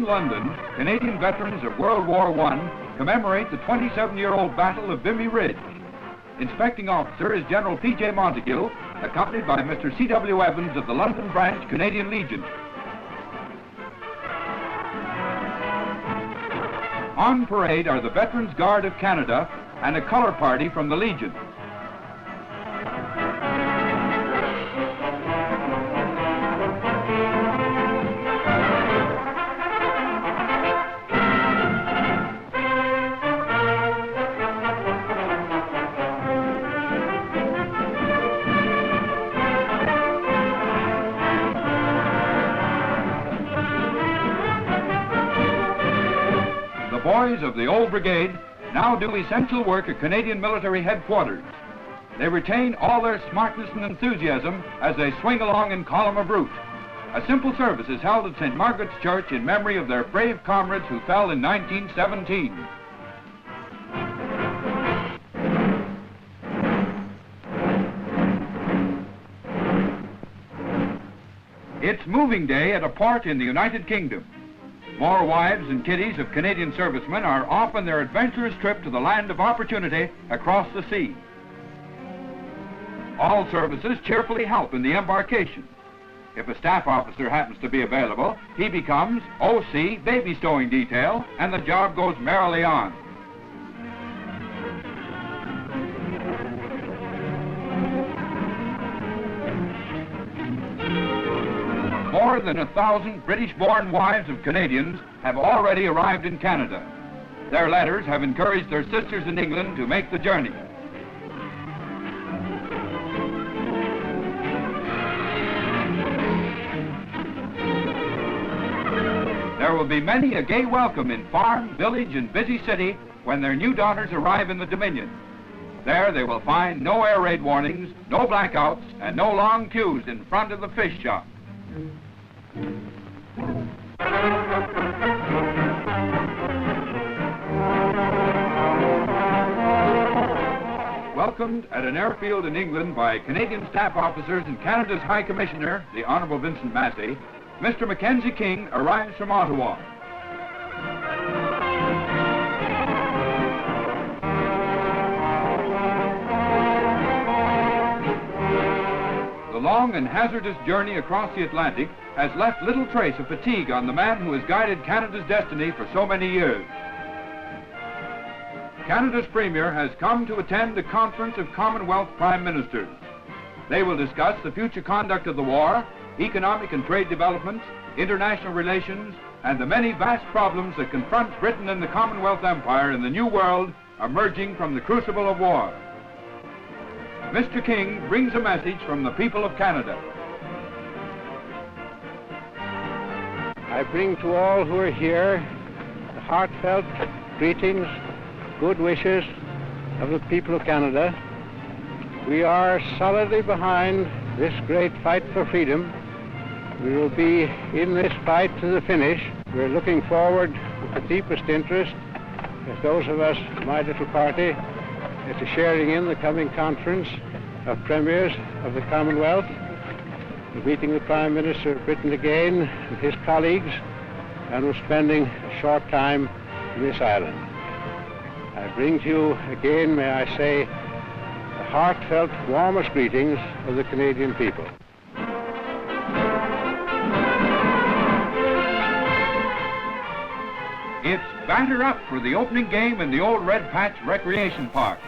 London, Canadian veterans of World War I commemorate the 27-year-old Battle of Vimy Ridge. Inspecting officer is General P.J. Montague, accompanied by Mr. C.W. Evans of the London Branch, Canadian Legion. On parade are the Veterans Guard of Canada and a color party from the Legion. The boys of the old brigade now do essential work at Canadian military headquarters. They retain all their smartness and enthusiasm as they swing along in column of route. A simple service is held at St. Margaret's Church in memory of their brave comrades who fell in 1917. It's moving day at a port in the United Kingdom. More wives and kiddies of Canadian servicemen are off on their adventurous trip to the land of opportunity across the sea. All services cheerfully help in the embarkation. If a staff officer happens to be available, he becomes OC, baby stowing detail, and the job goes merrily on. More than 1,000 British-born wives of Canadians have already arrived in Canada. Their letters have encouraged their sisters in England to make the journey. There will be many a gay welcome in farm, village, and busy city when their new daughters arrive in the Dominion. There they will find no air raid warnings, no blackouts, and no long queues in front of the fish shop. Welcomed at an airfield in England by Canadian staff officers and Canada's High Commissioner, the Honourable Vincent Massey, Mr. Mackenzie King arrives from Ottawa. The long and hazardous journey across the Atlantic has left little trace of fatigue on the man who has guided Canada's destiny for so many years. Canada's Premier has come to attend a conference of Commonwealth Prime Ministers. They will discuss the future conduct of the war, economic and trade developments, international relations, and the many vast problems that confront Britain and the Commonwealth Empire in the new world emerging from the crucible of war. Mr. King brings a message from the people of Canada. I bring to all who are here the heartfelt greetings, good wishes of the people of Canada. We are solidly behind this great fight for freedom. We will be in this fight to the finish. We're looking forward with the deepest interest, as those of us, my little party, to sharing in the coming conference of Premiers of the Commonwealth, meeting the Prime Minister of Britain again with his colleagues, and we're spending a short time in this island. I bring to you again, may I say, the heartfelt, warmest greetings of the Canadian people. It's batter up for the opening game in the old Red Patch Recreation Park.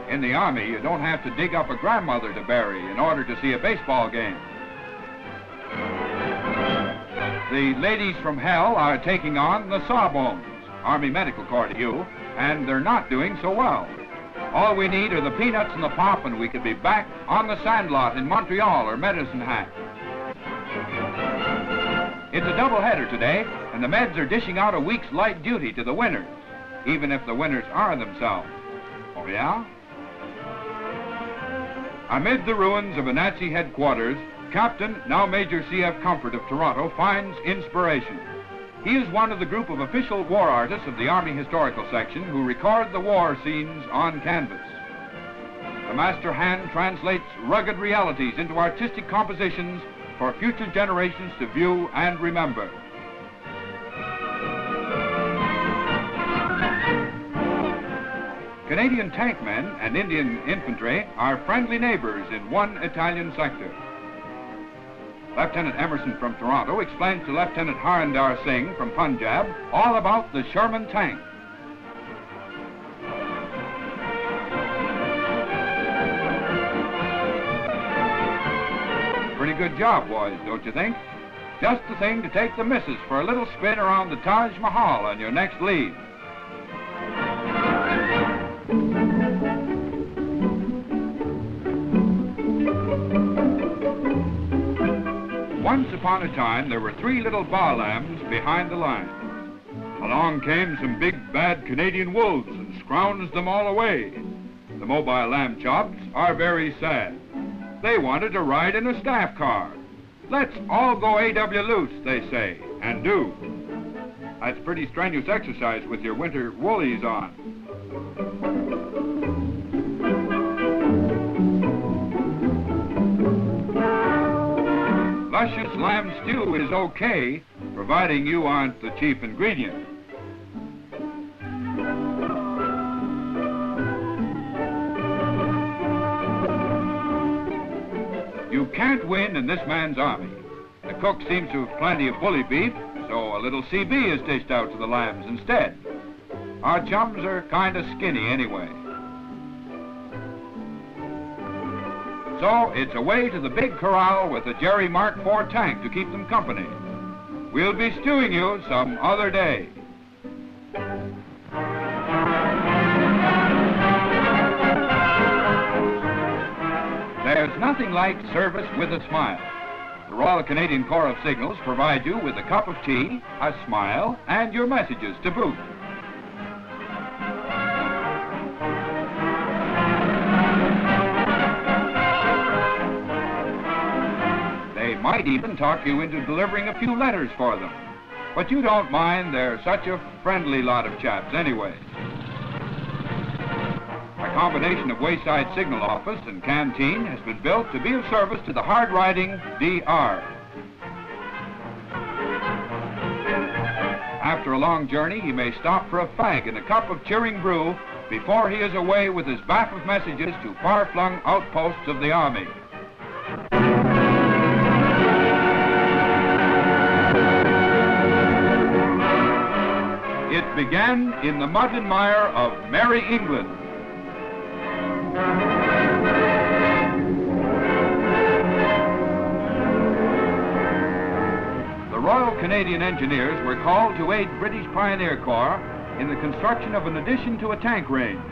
In the Army, you don't have to dig up a grandmother to bury in order to see a baseball game. The ladies from hell are taking on the Sawbones, Army Medical Corps to you, and they're not doing so well. All we need are the peanuts and the pop, and we could be back on the sandlot in Montreal or Medicine Hat. It's a doubleheader today, and the Meds are dishing out a week's light duty to the winners, even if the winners are themselves. Oh, yeah? Amid the ruins of a Nazi headquarters, Captain, now Major C.F. Comfort of Toronto, finds inspiration. He is one of the group of official war artists of the Army Historical Section who record the war scenes on canvas. The master hand translates rugged realities into artistic compositions for future generations to view and remember. Canadian tankmen and Indian Infantry are friendly neighbors in one Italian sector. Lieutenant Emmerson from Toronto explains to Lieutenant Harendar Singh from Punjab all about the Sherman tank. Pretty good job, boys, don't you think? Just the thing to take the missus for a little spin around the Taj Mahal on your next leave. Once upon a time, there were 3 little bar lambs behind the line. Along came some big, bad Canadian wolves and scrounged them all away. The mobile lamb chops are very sad. They wanted to ride in a staff car. Let's all go A.W. loose, they say, and do. That's pretty strenuous exercise with your winter woolies on. Luscious lamb stew is okay, providing you aren't the chief ingredient. You can't win in this man's army. The cook seems to have plenty of bully beef, so a little CB is dished out to the lambs instead. Our chums are kind of skinny anyway. So it's away to the big corral with a Jerry Mark IV tank to keep them company. We'll be stewing you some other day. There's nothing like service with a smile. The Royal Canadian Corps of Signals provide you with a cup of tea, a smile, and your messages to boot. They might even talk you into delivering a few letters for them. But you don't mind, they're such a friendly lot of chaps anyway. A combination of wayside signal office and canteen has been built to be of service to the hard-riding DR. After a long journey, he may stop for a fag and a cup of cheering brew before he is away with his baff of messages to far-flung outposts of the Army. It began in the mud and mire of Merry England. The Royal Canadian Engineers were called to aid British Pioneer Corps in the construction of an addition to a tank range.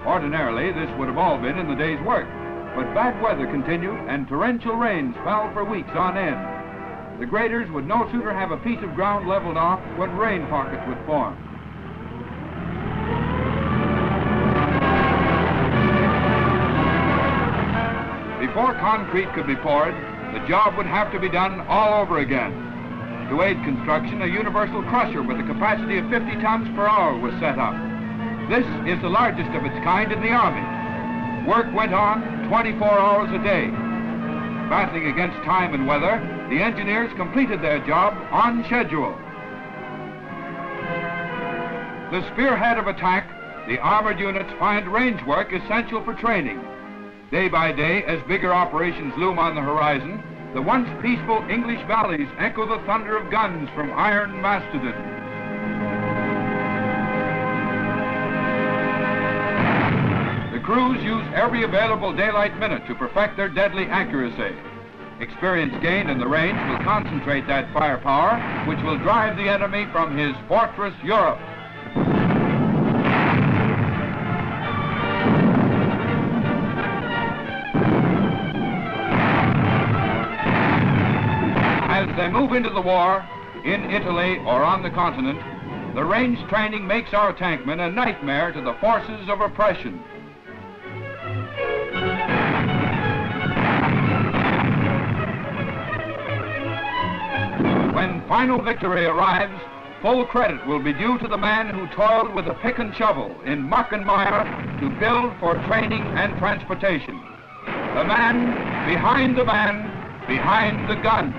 Ordinarily, this would have all been in the day's work, but bad weather continued and torrential rains fell for weeks on end. The graders would no sooner have a piece of ground leveled off when rain pockets would form. Before concrete could be poured, the job would have to be done all over again. To aid construction, a universal crusher with a capacity of 50 tons per hour was set up. This is the largest of its kind in the Army. Work went on 24 hours a day. Battling against time and weather, the engineers completed their job on schedule. The spearhead of attack, the armored units find range work essential for training. Day by day, as bigger operations loom on the horizon, the once peaceful English valleys echo the thunder of guns from Iron Mastodon. The crews use every available daylight minute to perfect their deadly accuracy. Experience gained in the range will concentrate that firepower, which will drive the enemy from his fortress Europe. As they move into the war, in Italy or on the continent, the range training makes our tankmen a nightmare to the forces of oppression. When final victory arrives, full credit will be due to the man who toiled with a pick and shovel in muck and mire to build for training and transportation. The man behind the gun.